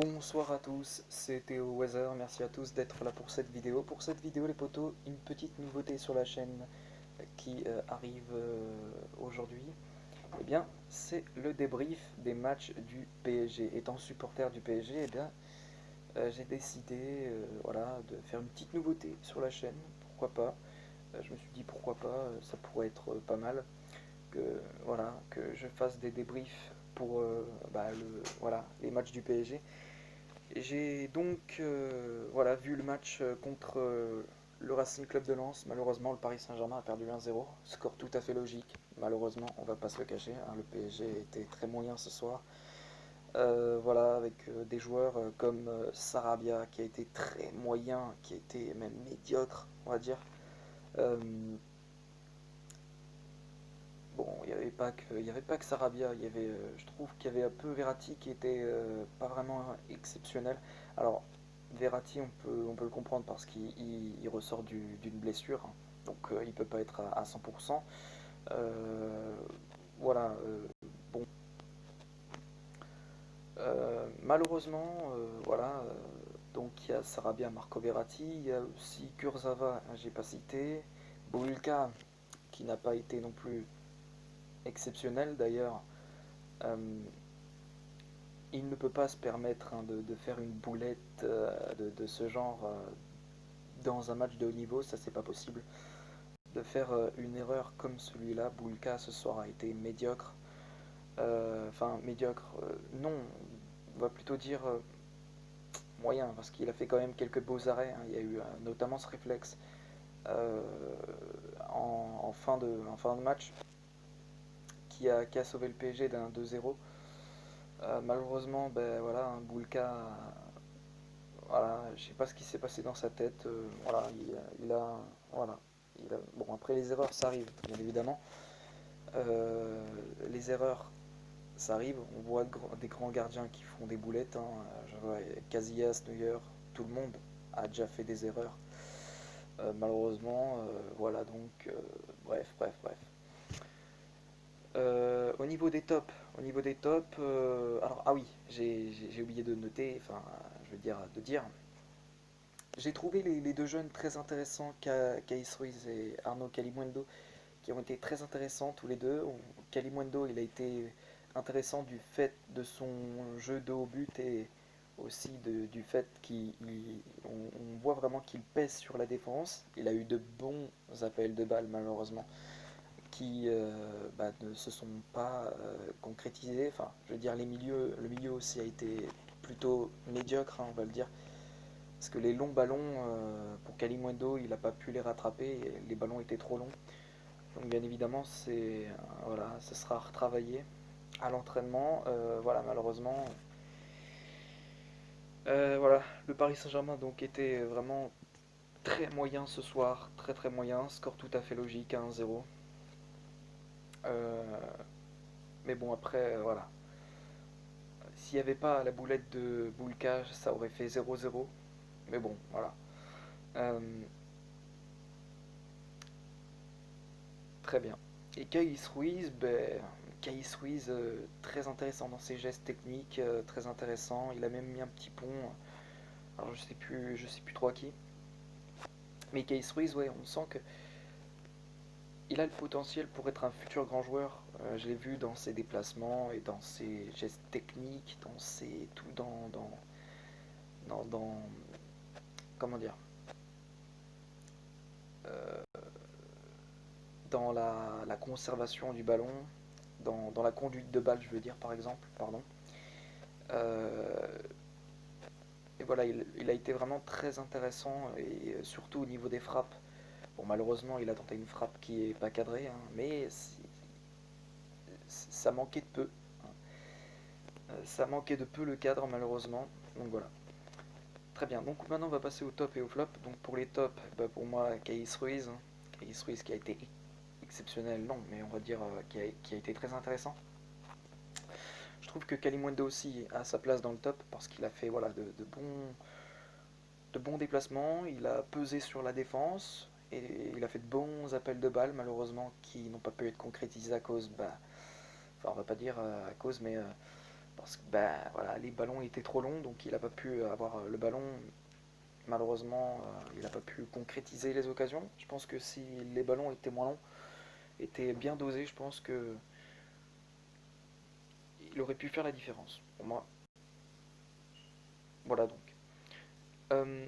Bonsoir à tous, c'est Théo Weather, merci à tous d'être là pour cette vidéo. Pour cette vidéo les potos, une petite nouveauté sur la chaîne qui arrive aujourd'hui. Eh bien, c'est le débrief des matchs du PSG. Étant supporter du PSG, eh bien, j'ai décidé voilà, de faire une petite nouveauté sur la chaîne, pourquoi pas. Je me suis dit pourquoi pas, ça pourrait être pas mal voilà, que je fasse des débriefs pour voilà, les matchs du PSG. J'ai donc voilà, vu le match contre le Racing Club de Lens. Malheureusement, le Paris Saint-Germain a perdu 1-0. Score tout à fait logique. Malheureusement, on va pas se le cacher, hein, le PSG était très moyen ce soir. Voilà, avec des joueurs comme Sarabia qui a été très moyen, qui a été même médiocre, on va dire. Euh, Bon, il y avait pas que Sarabia, je trouve qu'il y avait un peu Verratti qui était pas vraiment exceptionnel. Alors, Verratti, on peut le comprendre parce qu'il ressort d'une blessure, hein, donc il peut pas être à 100%. Euh, voilà, bon, malheureusement, voilà, donc il y a Sarabia, Marco Verratti, il y a aussi Kurzawa, hein, j'ai pas cité, Boulka, qui n'a pas été non plus exceptionnel d'ailleurs. Euh, il ne peut pas se permettre hein, de faire une boulette de ce genre dans un match de haut niveau, ça c'est pas possible. De faire une erreur comme celui-là, Boulka ce soir a été médiocre. Enfin, médiocre, non, on va plutôt dire moyen, parce qu'il a fait quand même quelques beaux arrêts, hein. Il y a eu notamment ce réflexe euh, en fin de match qui a sauvé le PSG d'un 2-0. Malheureusement, ben voilà, un Boulka, voilà, je sais pas ce qui s'est passé dans sa tête. Voilà, voilà, bon après les erreurs, ça arrive, bien évidemment. Euh, les erreurs, ça arrive. On voit des grands gardiens qui font des boulettes, hein. Je vois Casillas, Neuer, tout le monde a déjà fait des erreurs. Malheureusement, voilà donc, bref. Au niveau des tops, alors ah oui, j'ai oublié de noter, enfin, je veux dire de dire. J'ai trouvé les deux jeunes très intéressants, Kais Ruiz et Arnaud Calimundo, qui ont été très intéressants tous les deux. Calimundo, il a été intéressant du fait de son jeu de haut but et aussi du fait on voit vraiment qu'il pèse sur la défense. Il a eu de bons appels de balles malheureusement qui ne se sont pas concrétisés. Enfin, je veux dire, le milieu aussi a été plutôt médiocre, hein, on va le dire. Parce que les longs ballons, pour Kalimundo, il n'a pas pu les rattraper, et les ballons étaient trop longs. Donc bien évidemment, voilà, ce sera retravaillé à l'entraînement. Voilà, malheureusement, voilà, le Paris Saint-Germain donc était vraiment très moyen ce soir, très moyen, score tout à fait logique, 1-0. Euh, mais bon après, voilà, s'il n'y avait pas la boulette de Boulka, ça aurait fait 0-0. Mais bon, voilà. Euh, Très bien. Et Kais Ruiz, Ruiz, très intéressant dans ses gestes techniques, très intéressant. Il a même mis un petit pont. Alors je sais plus trop à qui. Mais Kais Ruiz, ouais, on sent que il a le potentiel pour être un futur grand joueur. Je l'ai vu dans ses déplacements et dans ses gestes techniques, dans ses tout dans comment dire, euh, dans la conservation du ballon, dans la conduite de balle, je veux dire par exemple, pardon. Euh, et voilà, il a été vraiment très intéressant et surtout au niveau des frappes. Bon, malheureusement, il a tenté une frappe qui est pas cadrée, hein, mais ça manquait de peu, hein. Ça manquait de peu le cadre, malheureusement. Donc voilà. Très bien. Donc maintenant, on va passer au top et au flop. Donc pour les tops, bah, pour moi, Kais Ruiz. Kais Ruiz qui a été exceptionnel, non, mais on va dire qui a été très intéressant. Je trouve que Kalimundo aussi a sa place dans le top parce qu'il a fait voilà, de bons déplacements, il a pesé sur la défense et il a fait de bons appels de balles malheureusement qui n'ont pas pu être concrétisés à cause, bah, enfin on va pas dire à cause, mais parce que ben, voilà, les ballons étaient trop longs, donc il n'a pas pu avoir le ballon. Malheureusement, il n'a pas pu concrétiser les occasions. Je pense que si les ballons étaient moins longs, étaient bien dosés, je pense que il aurait pu faire la différence. Pour moi, voilà donc. Euh,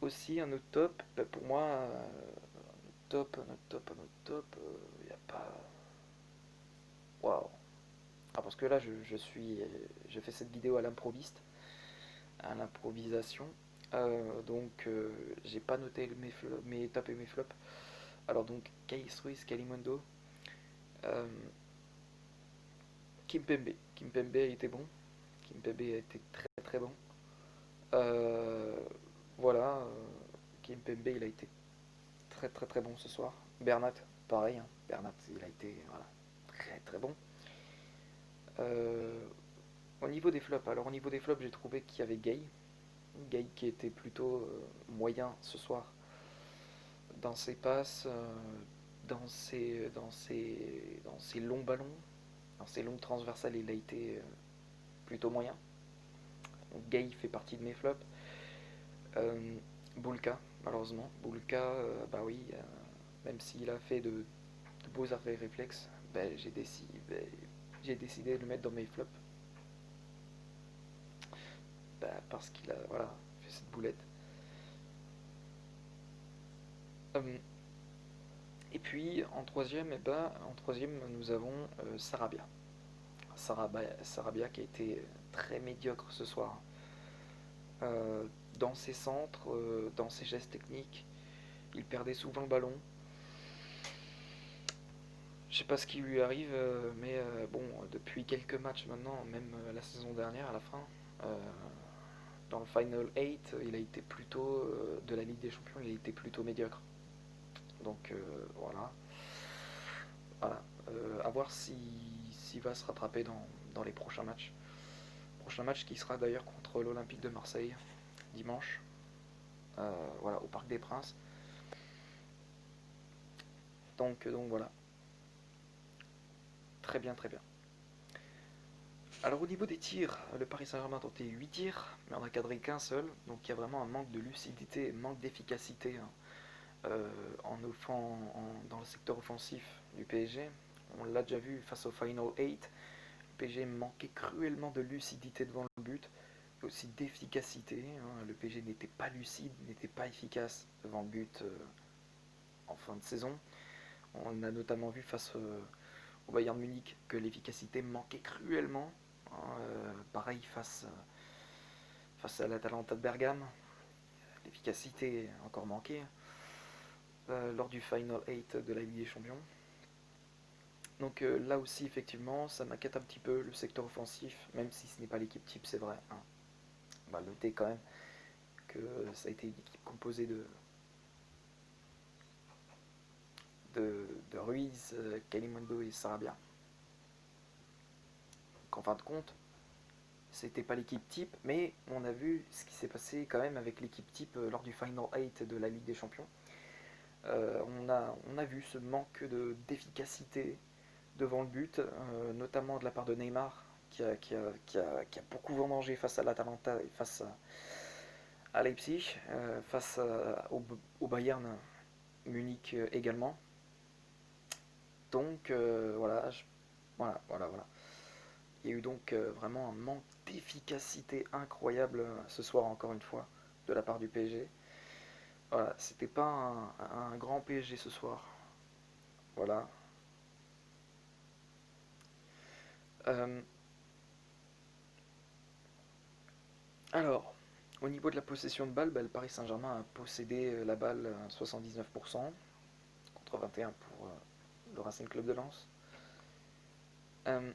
aussi un autre top, ben, pour moi, un autre top, il n'y a pas. Waouh! Ah, parce que là, je fais cette vidéo à l'improvisation. J'ai pas noté mes tops et mes flops. Alors donc, Kais Ruiz, Kalimundo, euh, Kimpembe. Kimpembe a été bon. Kimpembe a été très très bon. Euh, voilà, Kimpembe il a été très très très bon ce soir. Bernat, pareil. Hein. Bernat, il a été voilà, très très bon. Euh, Au niveau des flops, alors au niveau des flops, j'ai trouvé qu'il y avait Gay. Gay qui était plutôt moyen ce soir dans ses passes, dans ses longs ballons, dans ses longues transversales, il a été plutôt moyen. Donc Gay fait partie de mes flops. Euh, Bulka, malheureusement. Bulka, bah oui, même s'il a fait de beaux arrêts réflexes, j'ai décidé de le mettre dans mes flops. Bah, parce qu'il a voilà, fait cette boulette. Euh, et puis en troisième nous avons Sarabia. Sarabia qui a été très médiocre ce soir. Euh, dans ses centres, dans ses gestes techniques, il perdait souvent le ballon. Je sais pas ce qui lui arrive, mais bon, depuis quelques matchs maintenant, même la saison dernière à la fin, euh, dans le Final 8, il a été plutôt, de la Ligue des Champions, il a été plutôt médiocre. Donc voilà. Voilà. À voir s'il va se rattraper dans les prochains matchs. Prochain match qui sera d'ailleurs contre l'Olympique de Marseille, dimanche, voilà, au Parc des Princes. Donc voilà, très bien, très bien. Alors au niveau des tirs, le Paris Saint-Germain a tenté 8 tirs, mais on n'a cadré qu'un seul, donc il y a vraiment un manque de lucidité, un manque d'efficacité hein, dans le secteur offensif du PSG. On l'a déjà vu face au Final 8, le PSG manquait cruellement de lucidité devant le but, et aussi d'efficacité. Hein. Le PSG n'était pas lucide, n'était pas efficace devant le but en fin de saison. On a notamment vu face au Bayern Munich que l'efficacité manquait cruellement. Hein, pareil face à l'Atalanta de Bergame, l'efficacité encore manquée lors du Final 8 de la Ligue des Champions. Donc là aussi, effectivement, ça m'inquiète un petit peu le secteur offensif, même si ce n'est pas l'équipe type, c'est vrai. Hein. On va noter quand même que ça a été une équipe composée de Ruiz, Kalimundo et Sarabia. Donc en fin de compte, c'était pas l'équipe type, mais on a vu ce qui s'est passé quand même avec l'équipe type lors du Final 8 de la Ligue des Champions. On a vu ce manque d'efficacité devant le but, notamment de la part de Neymar, qui a beaucoup vendangé face à l'Atalanta et face à Leipzig, face au Bayern Munich également. Donc voilà. Il y a eu donc vraiment un manque d'efficacité incroyable ce soir encore une fois de la part du PSG. Voilà, c'était pas un grand PSG ce soir. Voilà. Euh, alors, au niveau de la possession de balle, bah, le Paris Saint-Germain a possédé la balle à 79% contre 21% pour le Racing Club de Lens. Euh,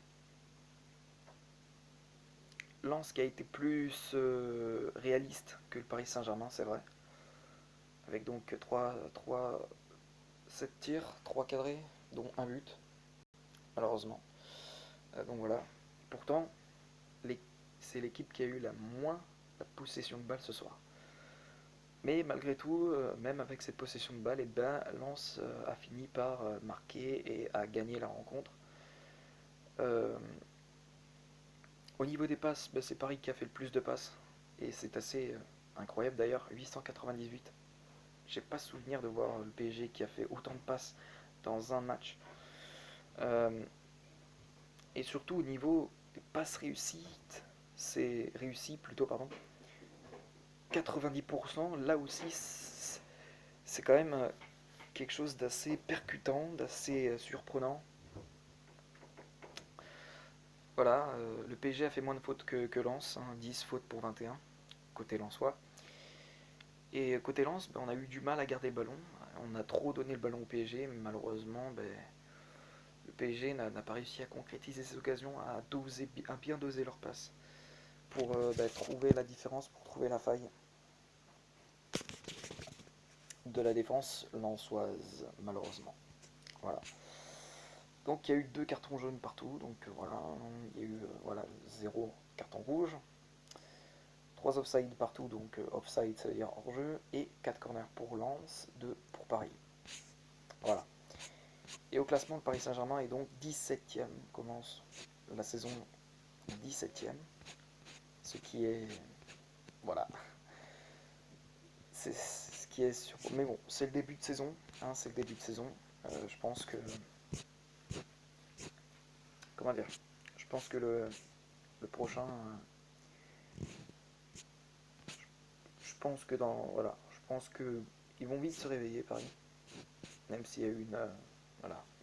Lens qui a été plus réaliste que le Paris Saint-Germain, c'est vrai. Avec donc 7 tirs, 3 cadrés, dont un but, malheureusement. Donc voilà. Pourtant, c'est l'équipe qui a eu la possession de balle ce soir. Mais malgré tout, même avec cette possession de balle, et ben, Lens a fini par marquer et a gagné la rencontre. Euh, Au niveau des passes, c'est Paris qui a fait le plus de passes. Et c'est assez incroyable d'ailleurs, 898. J'ai pas souvenir de voir le PSG qui a fait autant de passes dans un match. Euh, et surtout au niveau des passes réussites, c'est réussi plutôt, pardon. 90%, là aussi, c'est quand même quelque chose d'assez percutant, d'assez surprenant. Voilà, le PSG a fait moins de fautes que Lens, hein, 10 fautes pour 21, côté lensois. Et côté Lens, on a eu du mal à garder le ballon. On a trop donné le ballon au PSG, mais malheureusement, le PSG n'a pas réussi à concrétiser ses occasions, à bien doser leur passe pour trouver la différence, pour trouver la faille de la défense lensoise, malheureusement. Voilà. Donc il y a eu 2 cartons jaunes partout, donc voilà, il y a eu 0 carton rouge, 3 offside partout, donc offside ça veut dire hors-jeu, et 4 corners pour Lens, 2 pour Paris. Voilà. Et au classement, le Paris Saint-Germain est donc 17ème, commence la saison 17ème, ce qui est... Voilà. C'est ce qui est sur... Mais bon, c'est le début de saison, hein, c'est le début de saison. Je pense que... Comment dire? Je pense que le prochain... je pense que dans... Voilà. Je pense que ils vont vite se réveiller, Paris. Même s'il y a eu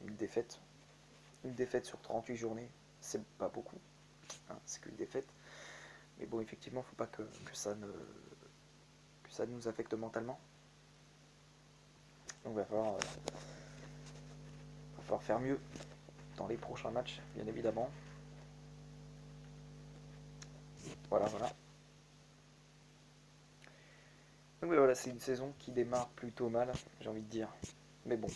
une défaite. Une défaite sur 38 journées, c'est pas beaucoup. Hein, c'est qu'une défaite. Mais bon, effectivement, faut pas que ça nous affecte mentalement. Donc il va falloir faire mieux dans les prochains matchs, bien évidemment. Voilà. Donc voilà, c'est une saison qui démarre plutôt mal, j'ai envie de dire. Mais bon,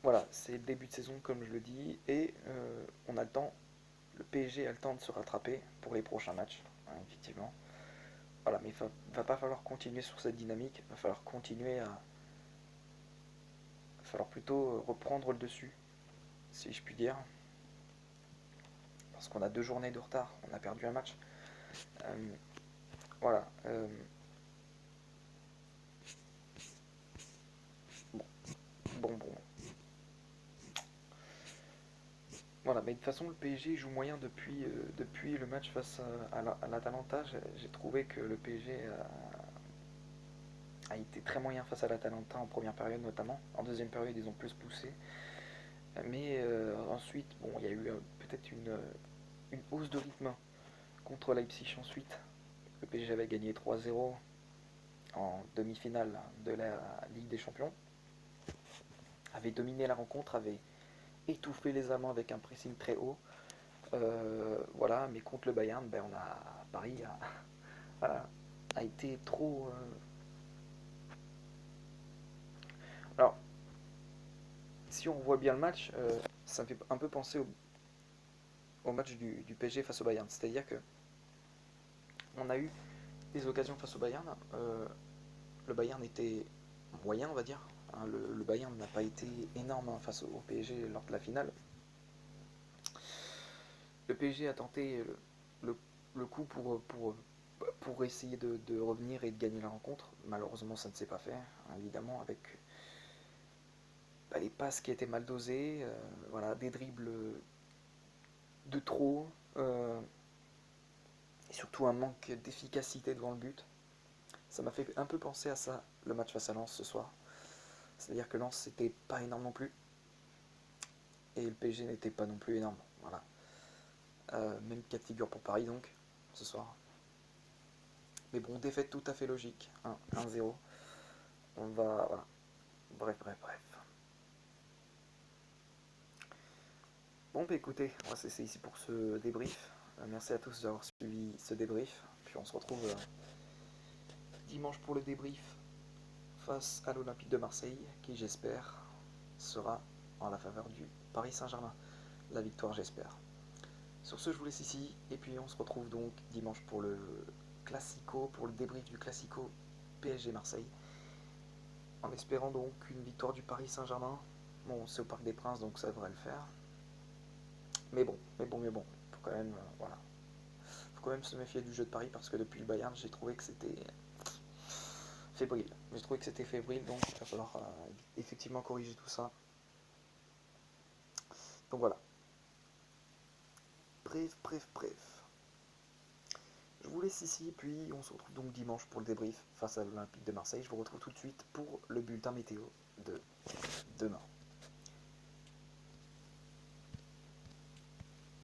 voilà, c'est le début de saison, comme je le dis, et on a le temps, le PSG a le temps de se rattraper pour les prochains matchs, hein, effectivement. Voilà, mais il va pas falloir continuer sur cette dynamique, il va falloir plutôt reprendre le dessus, si je puis dire. Parce qu'on a 2 journées de retard, on a perdu un match. Euh, voilà. Bon. Voilà, mais de toute façon, le PSG joue moyen depuis le match face à l'Atalanta. J'ai trouvé que le PSG a été très moyen face à l'Atalanta en première période notamment. En deuxième période, ils ont plus poussé. Mais ensuite, bon, il y a eu peut-être une hausse de rythme contre Leipzig ensuite. Le PSG avait gagné 3-0 en demi-finale de la Ligue des Champions. Avait dominé la rencontre, avait étouffé les Allemands avec un pressing très haut. Voilà, mais contre le Bayern, Paris a été trop. Alors, si on voit bien le match, ça me fait un peu penser au match du PSG face au Bayern. C'est-à-dire que on a eu des occasions face au Bayern. Le Bayern était moyen, on va dire. Hein, le Bayern n'a pas été énorme face au PSG lors de la finale. Le PSG a tenté le coup pour essayer de revenir et de gagner la rencontre. Malheureusement, ça ne s'est pas fait, hein, évidemment, avec les passes qui étaient mal dosées, voilà, des dribbles de trop, et surtout un manque d'efficacité devant le but. Ça m'a fait un peu penser à ça, le match face à Lens ce soir. C'est-à-dire que Lens, c'était pas énorme non plus, et le PSG n'était pas non plus énorme. Voilà. Même cas de figure pour Paris, donc, ce soir. Mais bon, défaite tout à fait logique, 1-0. On va. Voilà. Bref. Bon, écoutez, on va se laisser ici pour ce débrief. Merci à tous d'avoir suivi ce débrief. Puis on se retrouve dimanche pour le débrief face à l'Olympique de Marseille, qui j'espère sera en la faveur du Paris Saint-Germain. La victoire, j'espère. Sur ce, je vous laisse ici, et puis on se retrouve donc dimanche pour le Classico, pour le débrief du Classico PSG Marseille, en espérant donc une victoire du Paris Saint-Germain. Bon, c'est au Parc des Princes, donc ça devrait le faire. Mais bon. quand même, voilà. Faut quand même se méfier du jeu de Paris parce que depuis le Bayern, j'ai trouvé que c'était fébrile. J'ai trouvé que c'était fébrile, donc il va falloir effectivement corriger tout ça. Donc voilà. Bref. Je vous laisse ici, puis on se retrouve donc dimanche pour le débrief face à l'Olympique de Marseille. Je vous retrouve tout de suite pour le bulletin météo de demain.